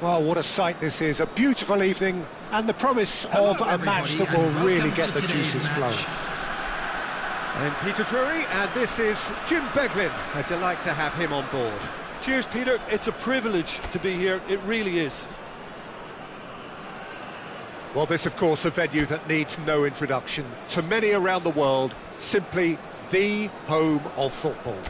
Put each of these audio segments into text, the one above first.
Well, what a sight this is. A beautiful evening and the promise of a match that will really get the juices flowing. I'm Peter Drury, and this is Jim Beglin. A delight to have him on board. Cheers, Peter. It's a privilege to be here. It really is. Well, this, of course, a venue that needs no introduction. To many around the world, simply the home of football.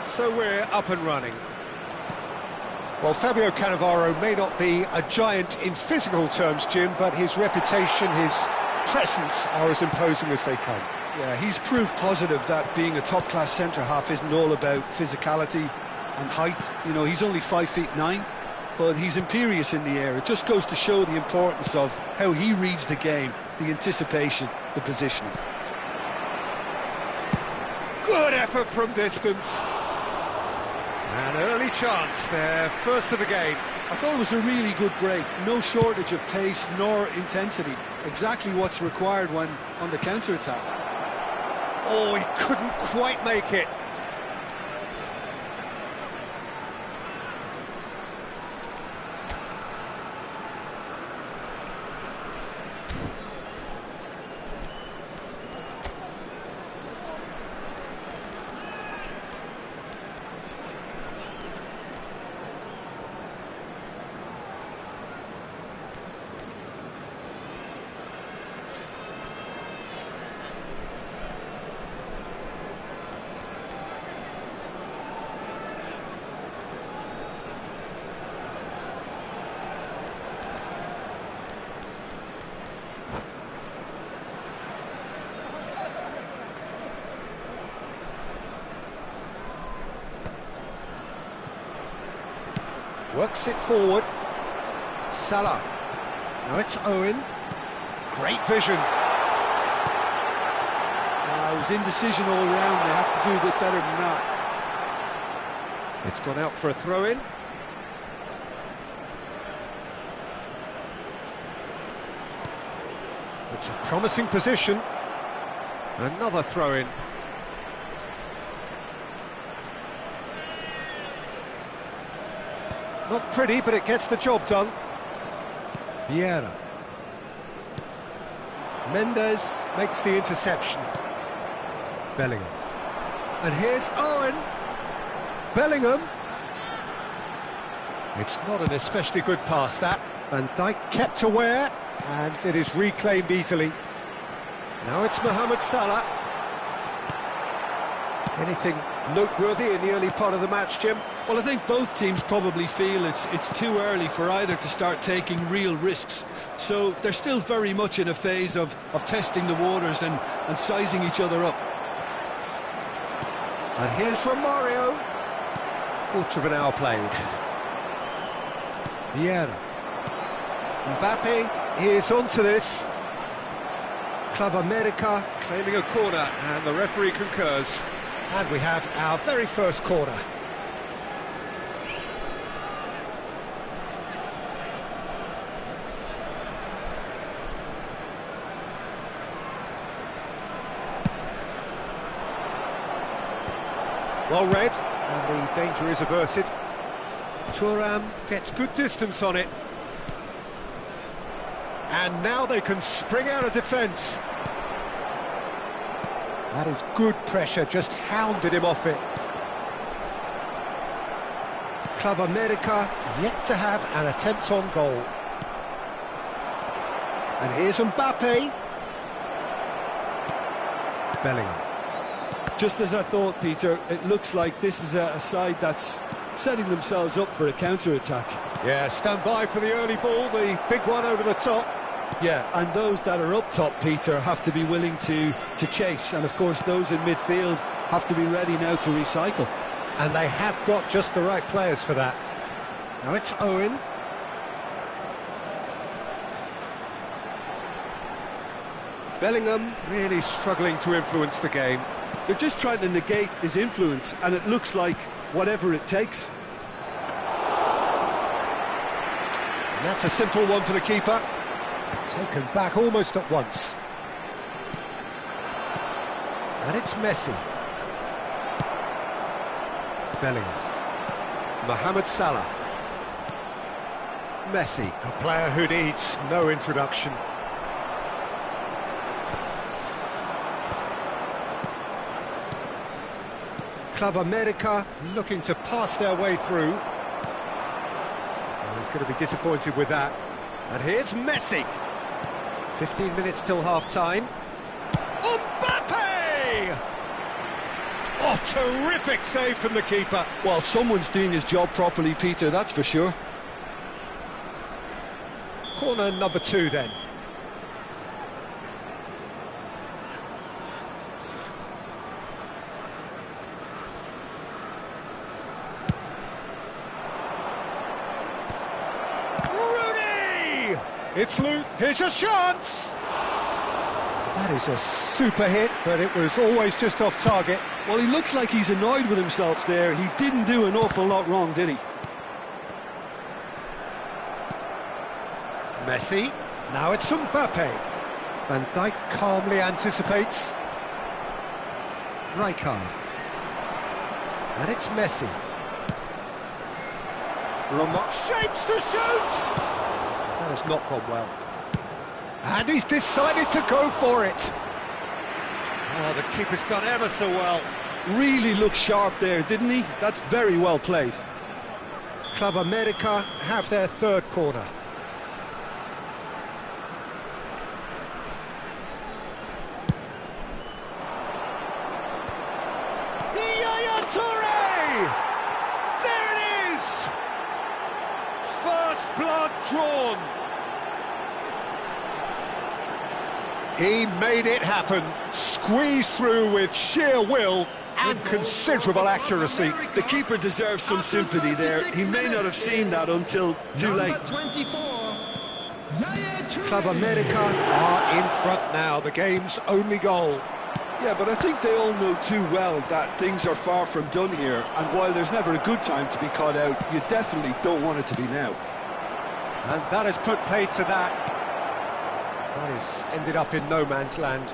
So we're up and running. Well, Fabio Cannavaro may not be a giant in physical terms, Jim, but his reputation, his presence are as imposing as they come. Yeah, he's proof positive that being a top-class centre-half isn't all about physicality and height. You know, he's only 5'9", but he's imperious in the air. It just goes to show the importance of how he reads the game, the anticipation, the positioning. Good effort from distance. An early chance there, first of the game. I thought it was a really good break. No shortage of pace nor intensity. Exactly what's required when on the counter-attack. Oh, he couldn't quite make it. Works it forward. Salah. Now it's Owen. Great vision. It was indecision all round. They have to do a bit better than that. It's gone out for a throw-in. It's a promising position. Another throw-in. Not pretty, but it gets the job done. Vieira. Mendes makes the interception. Bellingham. And here's Owen. Bellingham. It's not an especially good pass, that. Van Dijk kept aware, and it is reclaimed easily. Now it's Mohamed Salah. Anything noteworthy in the early part of the match, Jim? Well, I think both teams probably feel it's too early for either to start taking real risks. So they're still very much in a phase of testing the waters and sizing each other up. And here's Romario. Quarter of an hour played. Vieira. Mbappe is onto this. Club America Claiming a corner, and the referee concurs. And we have our very first corner. Well read, and the danger is averted. Thuram gets good distance on it. And now they can spring out of defence. That is good pressure, just hounded him off it. Club America Yet to have an attempt on goal. and here's Mbappe. Bellingham. Just as I thought, Peter, it looks like this is a side that's setting themselves up for a counter-attack. Yeah, stand by for the early ball, the big one over the top. Yeah, and those that are up top, Peter, have to be willing to chase, and of course those in midfield have to be ready now to recycle. And they have got just the right players for that. Now it's Owen. Bellingham really struggling to influence the game. They're just trying to negate his influence, and it looks like whatever it takes. And that's a simple one for the keeper. Taken back almost at once. And it's Messi. Bellingham. Mohamed Salah. Messi. A player who needs no introduction. Club America Looking to pass their way through. He's going to be disappointed with that. And here's Messi. 15 minutes till half-time. Mbappe! Oh, terrific save from the keeper. Well, someone's doing his job properly, Peter, that's for sure. Corner number 2 then. It's Luke, here's a chance! That is a super hit, but it was always just off target. Well, he looks like he's annoyed with himself there. He didn't do an awful lot wrong, did he? Messi. Now it's Mbappe. Van Dijk calmly anticipates. Rijkaard. And it's Messi. Shapes to shoot! That has not gone well. And he's decided to go for it. Oh, the keeper's done ever so well. Really looked sharp there, didn't he? That's very well played. Club America have their third corner. Yaya Toure! There it is! First blood drawn. He made it happen, squeezed through with sheer will and considerable accuracy. The keeper deserves some sympathy there. He may not have seen that until too late. Club America are in front now, the game's only goal. Yeah, but I think they all know too well that things are far from done here, and while there's never a good time to be caught out, you definitely don't want it to be now. And that has put paid to that. That has ended up in no man's land.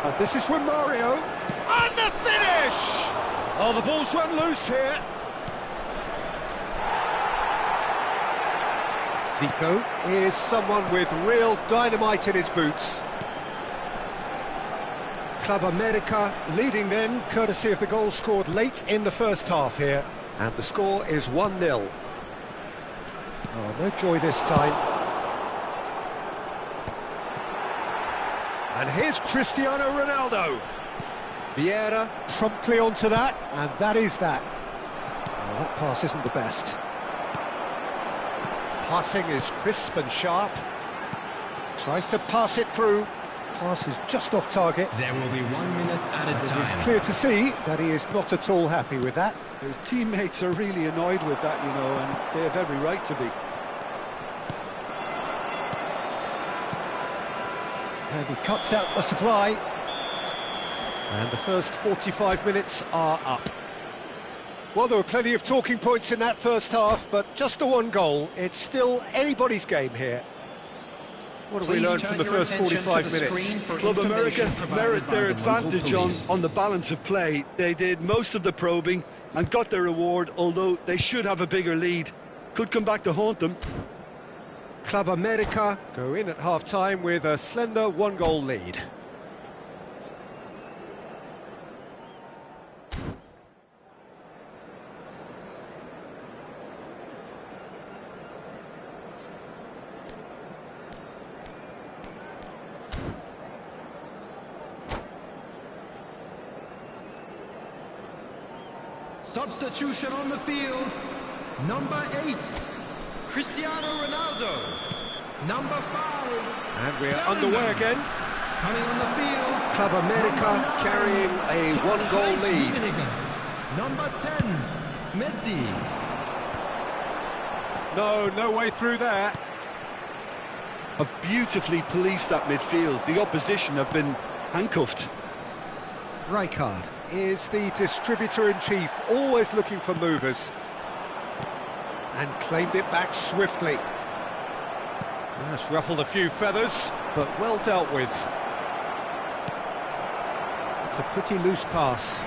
And this is from Mario. And the finish! Oh, the ball's run loose here. Zico is someone with real dynamite in his boots. Club America Leading then, courtesy of the goal scored late in the first half here. and the score is 1-0. Oh, no joy this time. And here's Cristiano Ronaldo. Vieira promptly onto that, and that is that. Oh, that pass isn't the best. Passing is crisp and sharp. Tries to pass it through. Pass is just off target. There will be 1 minute added It is time. clear to see that he is not at all happy with that. His teammates are really annoyed with that, you know, and they have every right to be. And he cuts out the supply. And the first 45 minutes are up. Well, there were plenty of talking points in that first half, but just the one goal. It's still anybody's game here. What have we learned from the first 45 minutes? Club America merit their advantage on the balance of play. They did most of the probing and got their reward, although they should have a bigger lead. Could come back to haunt them. Club America go in at half-time with a slender one-goal lead. Substitution on the field. Number 8, Cristiano Ronaldo. Number 5. And we're underway again. Coming on the field. Club America carrying a one-goal lead. Number 10, Messi. No way through there. Have beautifully policed that midfield. The opposition have been handcuffed. Rijkaard is the distributor-in-chief, always looking for movers. And claimed it back swiftly. That's ruffled a few feathers, but well dealt with. It's a pretty loose pass.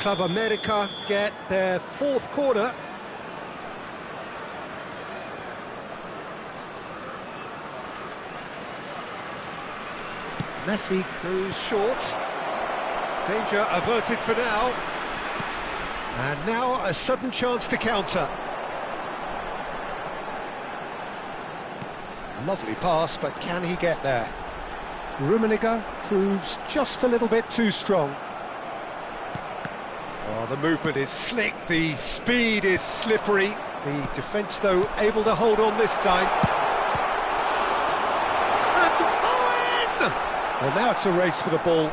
Club America get their 4th corner. Messi goes short. Danger averted for now. And now a sudden chance to counter. Lovely pass, but can he get there? Rummenigge proves just a little bit too strong. Oh, the movement is slick, the speed is slippery. The defence, though, able to hold on this time. Well, now it's a race for the ball.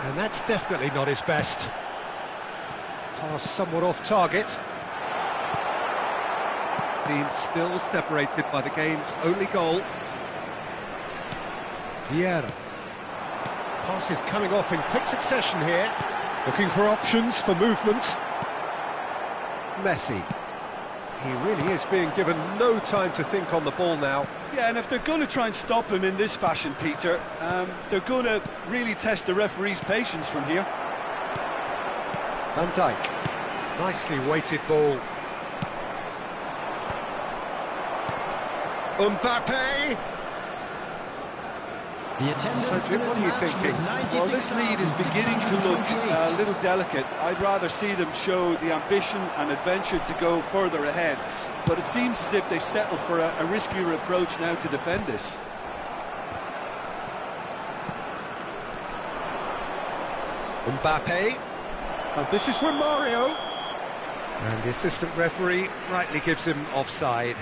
And that's definitely not his best. Pass somewhat off target. Team still separated by the game's only goal. Vieira. Pass is coming off in quick succession here. Looking for options for movement. Messi. He really is being given no time to think on the ball now. Yeah, and if they're going to try and stop him in this fashion, Peter, they're going to really test the referee's patience from here. Van Dijk. Nicely weighted ball. Mbappe. So, Jim, what are you thinking? Well, this lead is beginning to look a little delicate. I'd rather see them show the ambition and adventure to go further ahead. But it seems as if they settle for a riskier approach now to defend this. Mbappe. And this is from Mario. And the assistant referee rightly gives him offside.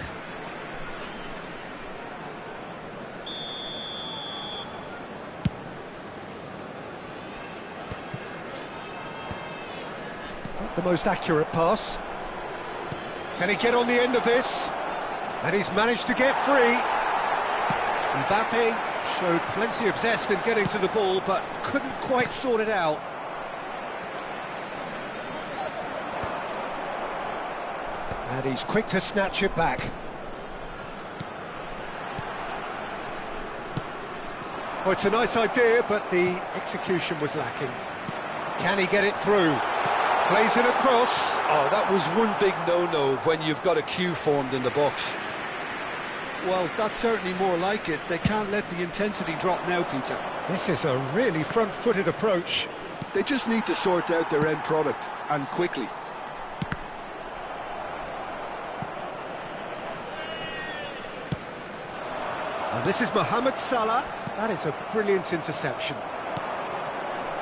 The most accurate pass. Can he get on the end of this? And he's managed to get free. Mbappe showed plenty of zest in getting to the ball, but couldn't quite sort it out. And he's quick to snatch it back. Oh, it's a nice idea, but the execution was lacking. Can he get it through? Plays it across. Oh, that was one big no-no when you've got a queue formed in the box. Well, that's certainly more like it. They can't let the intensity drop now, Peter. This is a really front-footed approach. They just need to sort out their end product, and quickly. And this is Mohamed Salah. That is a brilliant interception.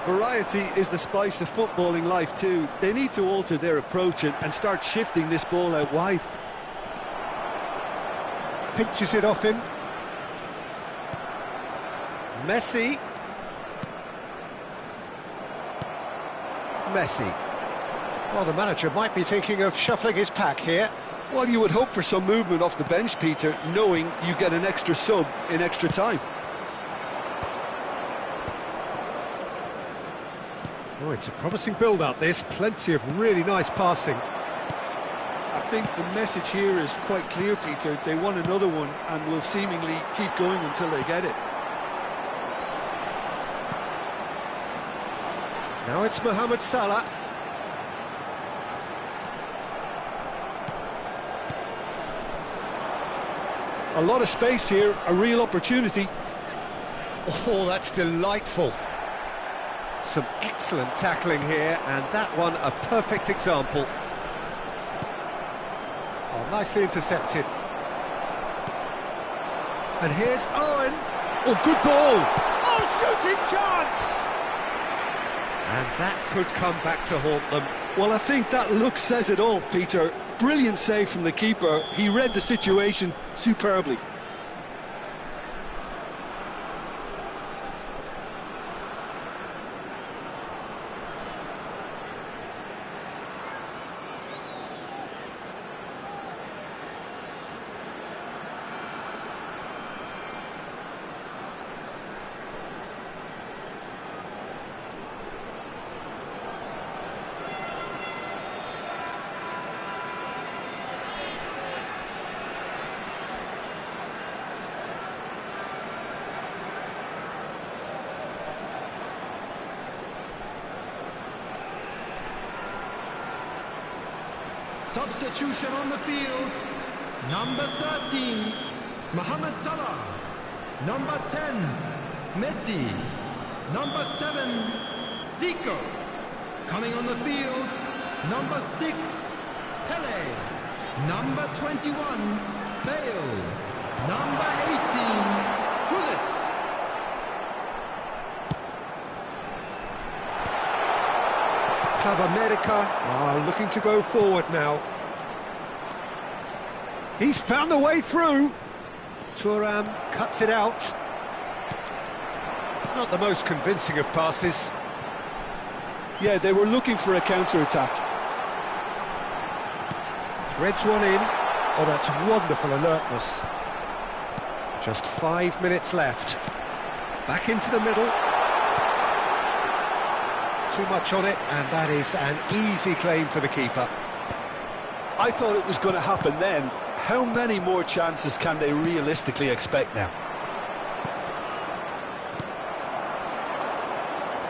Variety is the spice of footballing life too. They need to alter their approach and start shifting this ball out wide. Pinches it off him. Messi. Messi. Well, the manager might be thinking of shuffling his pack here. Well, you would hope for some movement off the bench, Peter, knowing you get an extra sub in extra time. Oh, it's a promising build-up, this. Plenty of really nice passing. I think the message here is quite clear, Peter. They want another one and will seemingly keep going until they get it. Now it's Mohamed Salah. A lot of space here, a real opportunity. Oh, that's delightful. Some excellent tackling here, and that one a perfect example. Oh, nicely intercepted. And here's Owen. Oh, good ball. Oh, shooting chance! And that could come back to haunt them. Well, I think that look says it all, Peter. Brilliant save from the keeper. He read the situation superbly. Substitution on the field. Number 13, Mohamed Salah. Number 10, Messi. Number 7, Zico. Coming on the field, number 6, Pele. Number 21, Bale. Number 18, Gullit. Club America are looking to go forward now. He's found a way through. Thuram cuts it out. Not the most convincing of passes. Yeah, they were looking for a counter-attack. Threads one in. Oh, that's wonderful alertness. Just 5 minutes left. Back into the middle. Too much on it, and that is an easy claim for the keeper. I thought it was going to happen then. How many more chances can they realistically expect now?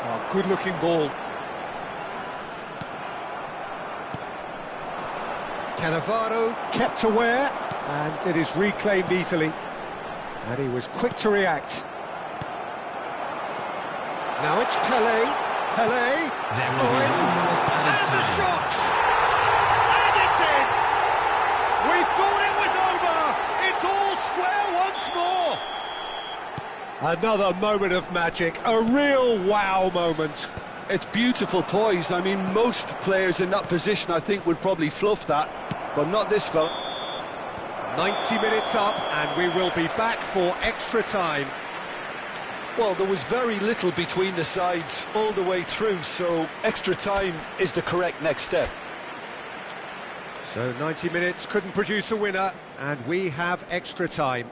Oh, good-looking ball. Cannavaro kept aware, and it is reclaimed easily. And he was quick to react. Now it's Pele. Pele, Owen, and the shot! And it's in! We thought it was over! It's all square once more! Another moment of magic, a real wow moment. It's beautiful poise. I mean, most players in that position, I think, would probably fluff that, but not this fella. 90 minutes up, and we will be back for extra time. Well, there was very little between the sides all the way through, so extra time is the correct next step. So 90 minutes couldn't produce a winner, and we have extra time.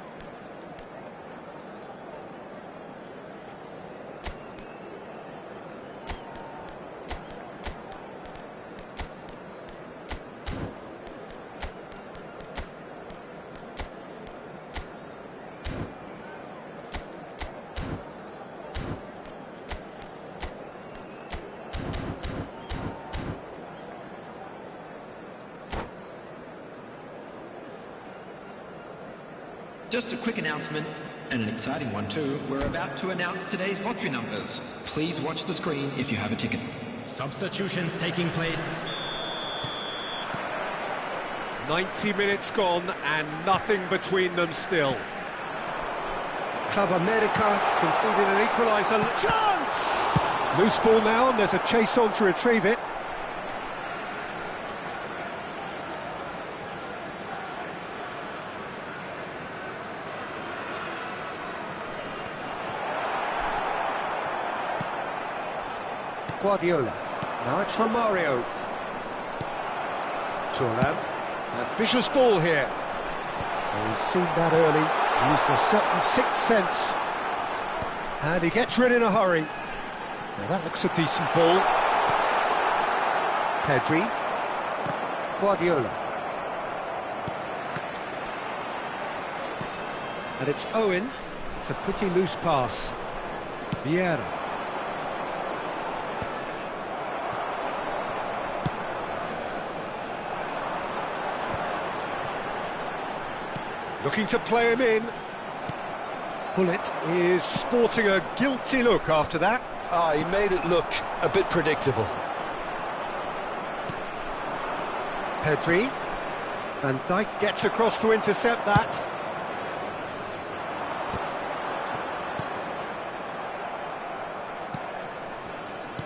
Just a quick announcement, and an exciting one too. We're about to announce today's lottery numbers. Please watch the screen if you have a ticket. Substitutions taking place. 90 minutes gone, and nothing between them still. Club America conceded an equaliser. Chance! Loose ball now, and there's a chase on to retrieve it. Guardiola. Now it's Romario. Thuram. Ambitious ball here. Well, he's seen that early, used a certain sixth sense. And he gets rid in a hurry. Now that looks a decent ball. Pedri. Guardiola. And it's Owen. It's a pretty loose pass. Vieira. Looking to play him in. Pullet is sporting a guilty look after that. Ah, he made it look a bit predictable. Pedri. Van Dijk gets across to intercept that.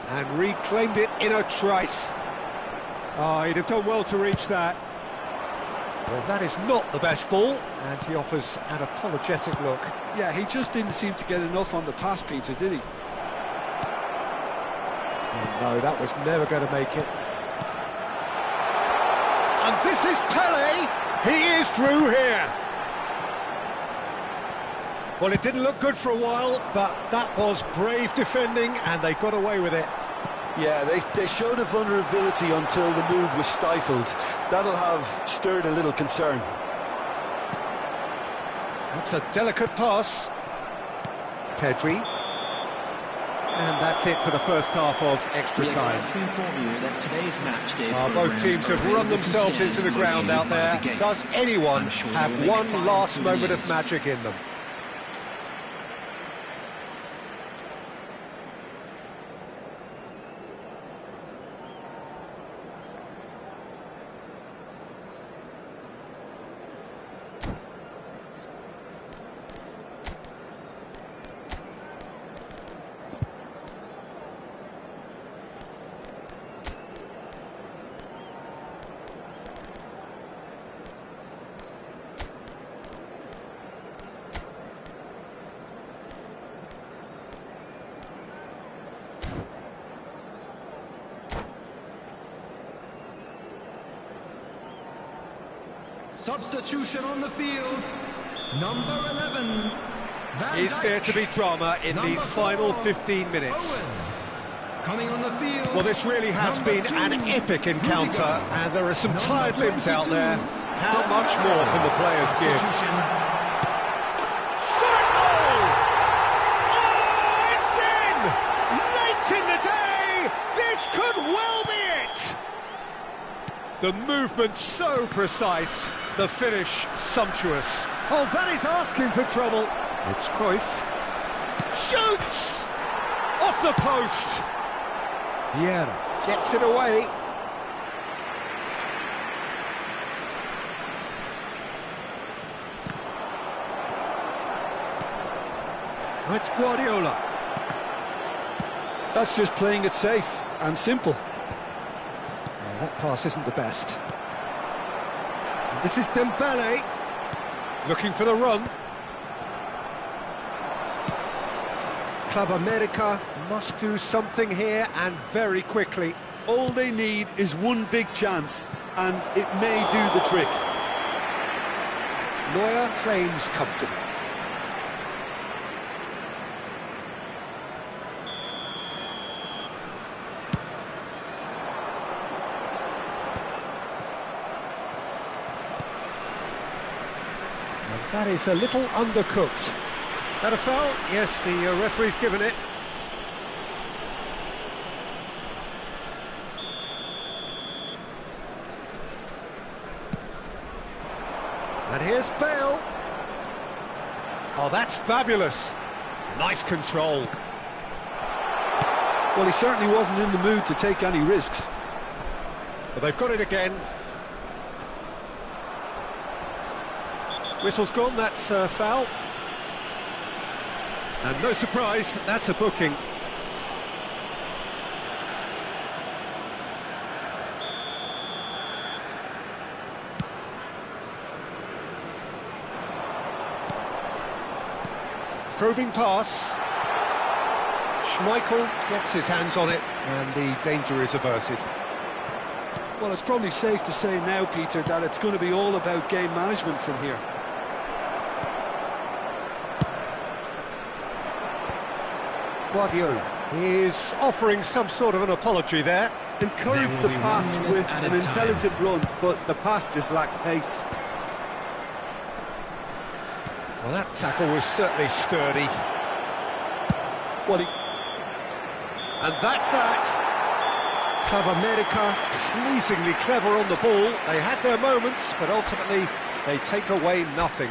And reclaimed it in a trice. Oh, he'd have done well to reach that. Well, that is not the best ball, and he offers an apologetic look. Yeah, he just didn't seem to get enough on the pass, Peter, did he? Oh, no, that was never going to make it. And this is Pele. He is through here. Well, it didn't look good for a while, but that was brave defending, and they got away with it. Yeah, they showed a vulnerability until the move was stifled. That'll have stirred a little concern. That's a delicate pass. Pedri. And that's it for the first half of extra time. Both teams have run themselves into the ground out there. Does anyone have one last moment of magic in them? Substitution on the field, number 11. Is there to be drama in these final 15 minutes? Owen. Coming on the field. Well, this really has been an epic encounter, and there are some tired limbs out there. How much more can the players give? Shot goal! Oh, it's in! Late in the day, this could well be it! The movement so precise, the finish sumptuous. Oh, that is asking for trouble. It's Cruyff. Shoots! Off the post! Vieira. Gets it away. It's Guardiola. That's just playing it safe and simple. Oh, that pass isn't the best. And this is Dembele. Looking for the run. Club America must do something here, and very quickly. All they need is one big chance, and it may do the trick. Neuer claims comfortably. And that is a little undercooked. That a foul? Yes, the referee's given it. And here's Bale. Oh, that's fabulous. Nice control. Well, he certainly wasn't in the mood to take any risks. But they've got it again. Whistle's gone, that's foul. And no surprise, that's a booking. Probing pass. Schmeichel gets his hands on it, and the danger is averted. Well, it's probably safe to say now, Peter, that it's going to be all about game management from here. Guardiola He's offering some sort of an apology there. Encourage the pass with an intelligent run, but the pass just lacked pace. Well, that tackle was certainly sturdy. Well, And that's that. Club America Pleasingly clever on the ball. They had their moments, but ultimately they take away nothing.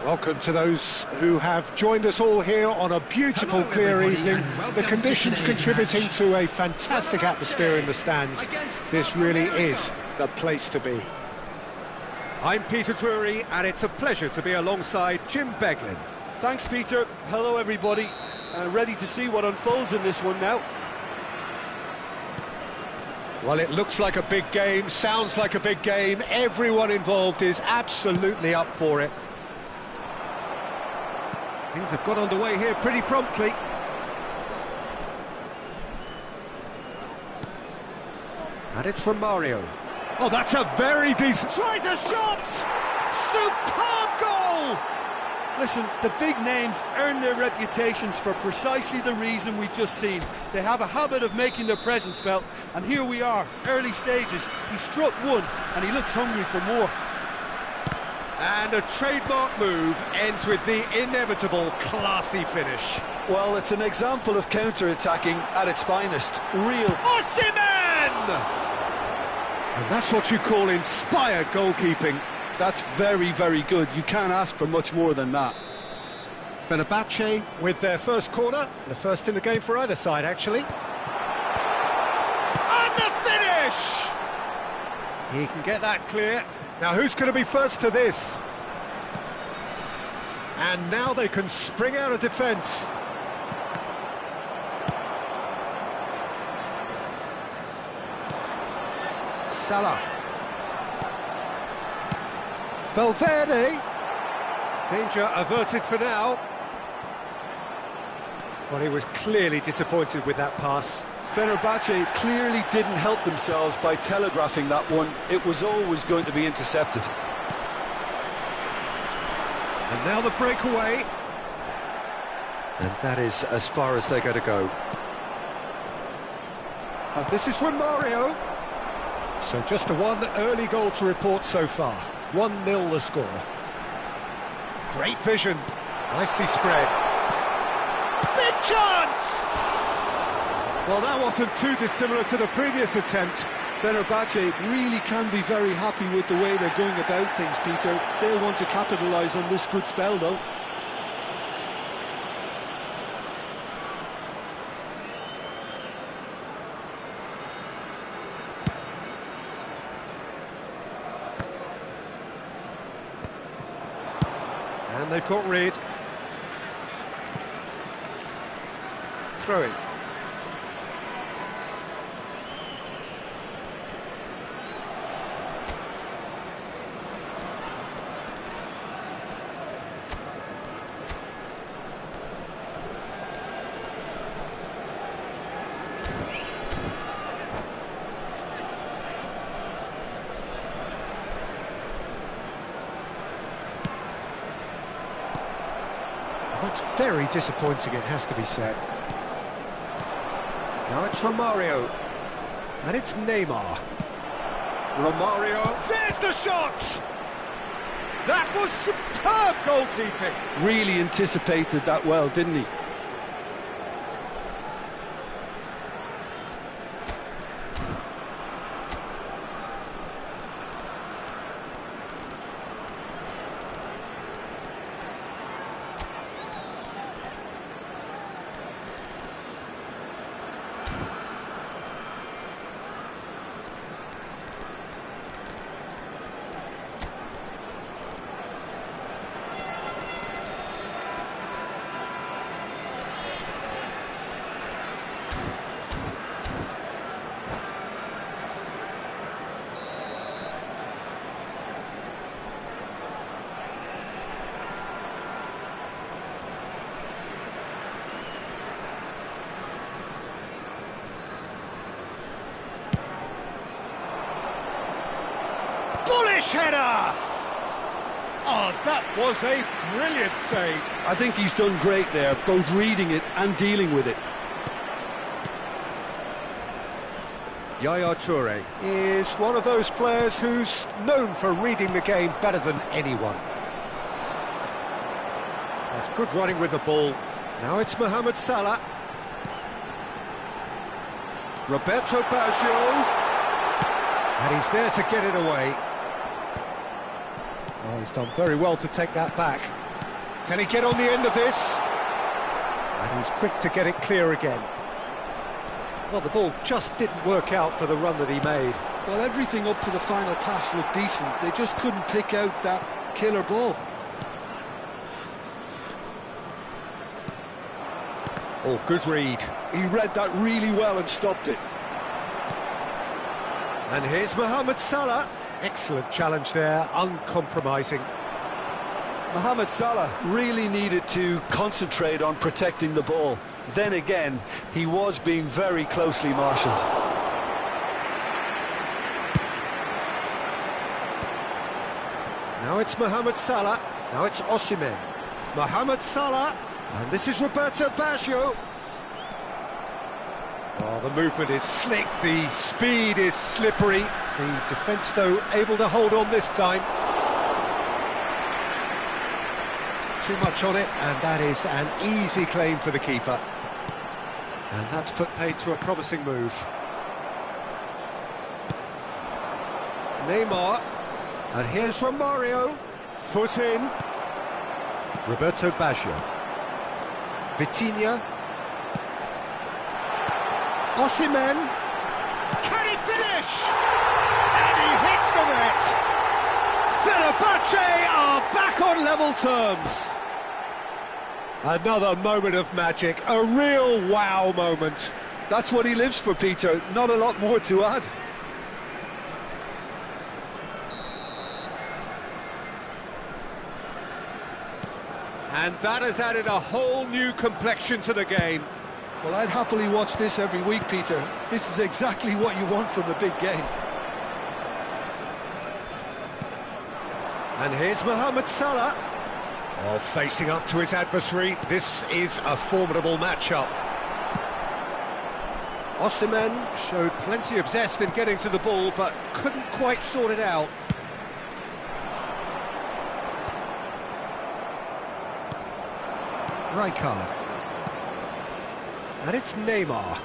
Welcome to those who have joined us all here on a beautiful, Hello, clear everybody, evening. and welcome The to conditions today's contributing match. to a fantastic atmosphere in the stands. This really is the place to be. I'm Peter Drury, and it's a pleasure to be alongside Jim Beglin. Thanks, Peter. Hello, everybody. Ready to see what unfolds in this one now. Well, it looks like a big game, sounds like a big game. Everyone involved is absolutely up for it. Things have got underway here pretty promptly. And it's from Mario. Oh, that's a very decent... Tries a shot! Superb goal! Listen, the big names earn their reputations for precisely the reason we've just seen. They have a habit of making their presence felt, and here we are, early stages. He struck one, and he looks hungry for more. And a trademark move ends with the inevitable classy finish. Well, it's an example of counter-attacking at its finest. Real. Osimhen! And that's what you call inspired goalkeeping. That's very, very good. You can't ask for much more than that. Fenerbahce with their first corner, the first in the game for either side, actually. And the finish! He can get that clear. Now, who's going to be first to this? And now they can spring out of defence. Salah. Valverde. Danger averted for now. Well, he was clearly disappointed with that pass. Fenerbahce clearly didn't help themselves by telegraphing that one. It was always going to be intercepted. And now the breakaway. And that is as far as they're going to go. And this is from Mario. So just a one early goal to report so far. 1-0 the score. Great vision. Nicely spread. Big chance! Well, that wasn't too dissimilar to the previous attempt. Fenerbahce really can be very happy with the way they're going about things, Peter. They'll want to capitalise on this good spell, though. And they've got rid. Throw in. That's very disappointing, it has to be said. Now it's Romario. And it's Neymar. Romario. There's the shot! That was superb goalkeeping. Really anticipated that well, didn't he? Bullish header! Oh, that was a brilliant save. I think he's done great there, both reading it and dealing with it. Yaya Toure. Is one of those players who's known for reading the game better than anyone. That's good running with the ball. Now it's Mohamed Salah. Roberto Baggio. And he's there to get it away. Oh, he's done very well to take that back. Can he get on the end of this? And he's quick to get it clear again. Well, the ball just didn't work out for the run that he made. Well, everything up to the final pass looked decent. They just couldn't pick out that killer ball. Oh, good read. He read that really well and stopped it. And here's Mohamed Salah. Excellent challenge there, uncompromising. Mohamed Salah really needed to concentrate on protecting the ball. Then again, he was being very closely marshalled. Now it's Mohamed Salah. Now it's Osimhen. Mohamed Salah. And this is Roberto Baggio. Oh, the movement is slick, the speed is slippery. The defence, though, able to hold on this time. Too much on it, and that is an easy claim for the keeper. And that's put paid to a promising move. Neymar. And here's Romario. Foot in. Roberto Baggio. Vitinha. Osimhen. Can he finish? And he hits the net. Fenerbahce are back on level terms. Another moment of magic, a real wow moment. That's what he lives for, Peter. Not a lot more to add. And that has added a whole new complexion to the game. Well, I'd happily watch this every week, Peter. This is exactly what you want from a big game. And here's Mohamed Salah. Oh, facing up to his adversary. This is a formidable matchup. Osimhen showed plenty of zest in getting to the ball, but couldn't quite sort it out. Rijkaard. And it's Neymar.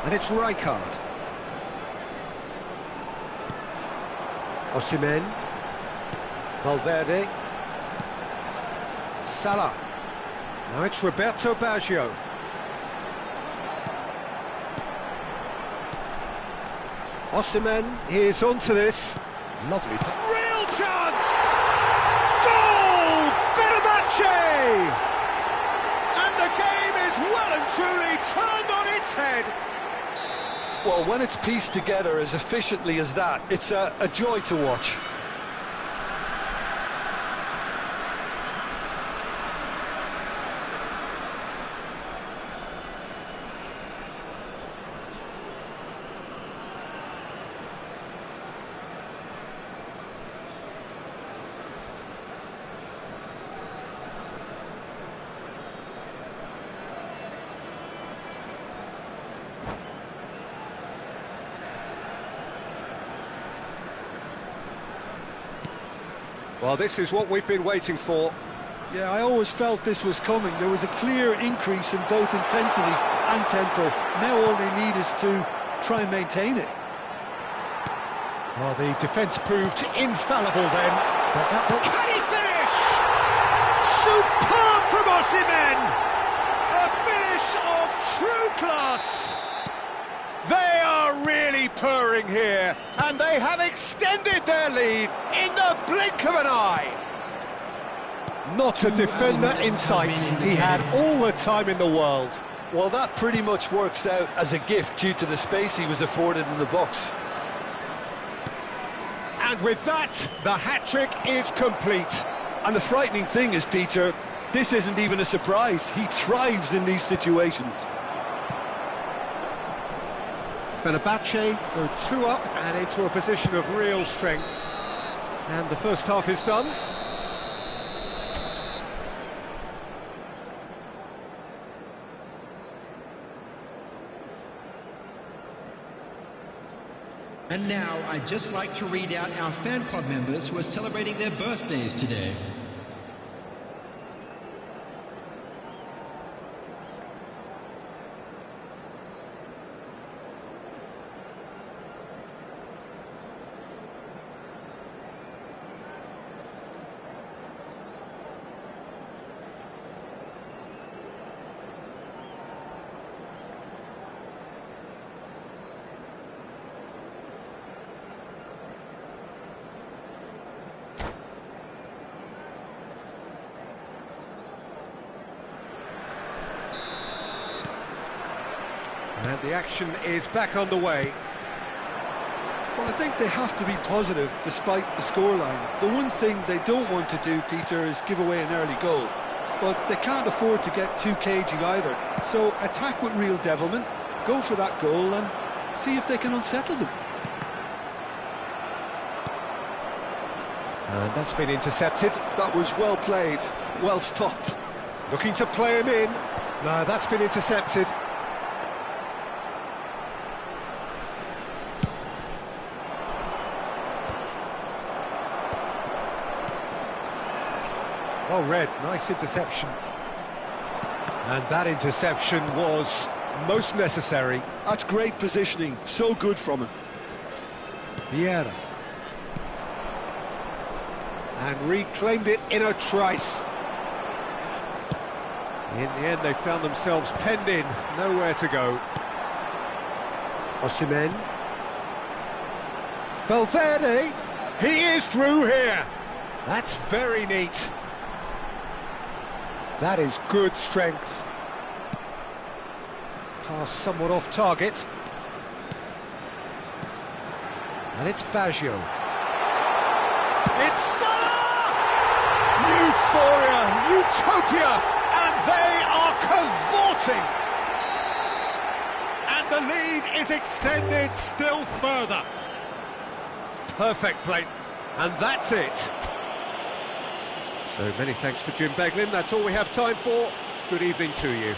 And it's Rijkaard. Osimhen. Valverde. Salah. Now it's Roberto Baggio. Osimhen, he's onto this. Lovely. Real chance! Goal! Fenerbahce! And the game is well and truly turned on its head. Well, when it's pieced together as efficiently as that, it's a joy to watch. Well, this is what we've been waiting for. Yeah, I always felt this was coming. There was a clear increase in both intensity and tempo. Now all they need is to try and maintain it. Well, the defence proved infallible then. But that can he finish? Superb from Osimhen! A finish of true class! They are really purring here, and they have extended their lead in the blink of an eye. Not a defender in sight. He had all the time in the world. Well, that pretty much works out as a gift due to the space he was afforded in the box. And with that, the hat-trick is complete. And the frightening thing is, Peter, this isn't even a surprise. He thrives in these situations. Fenerbahce go 2 up and into a position of real strength. And the first half is done. And now I'd just like to read out our fan club members who are celebrating their birthdays today. And the action is back on the way. Well, I think they have to be positive despite the scoreline. The one thing they don't want to do, Peter, is give away an early goal. But they can't afford to get too cagey either. So attack with real devilment, go for that goal and see if they can unsettle them. And that's been intercepted. That was well played, well stopped. Looking to play him in. No, that's been intercepted. Well read, nice interception. And that interception was most necessary. That's great positioning, so good from him. Vieira. And reclaimed it in a trice. In the end, they found themselves penned in, nowhere to go. Osimhen. Valverde. He is through here. That's very neat. That is good strength. Pass somewhat off target. And it's Baggio. It's Salah! Euphoria, utopia, and they are cavorting. And the lead is extended still further. Perfect play, and that's it. So many thanks to Jim Beglin. That's all we have time for. Good evening to you.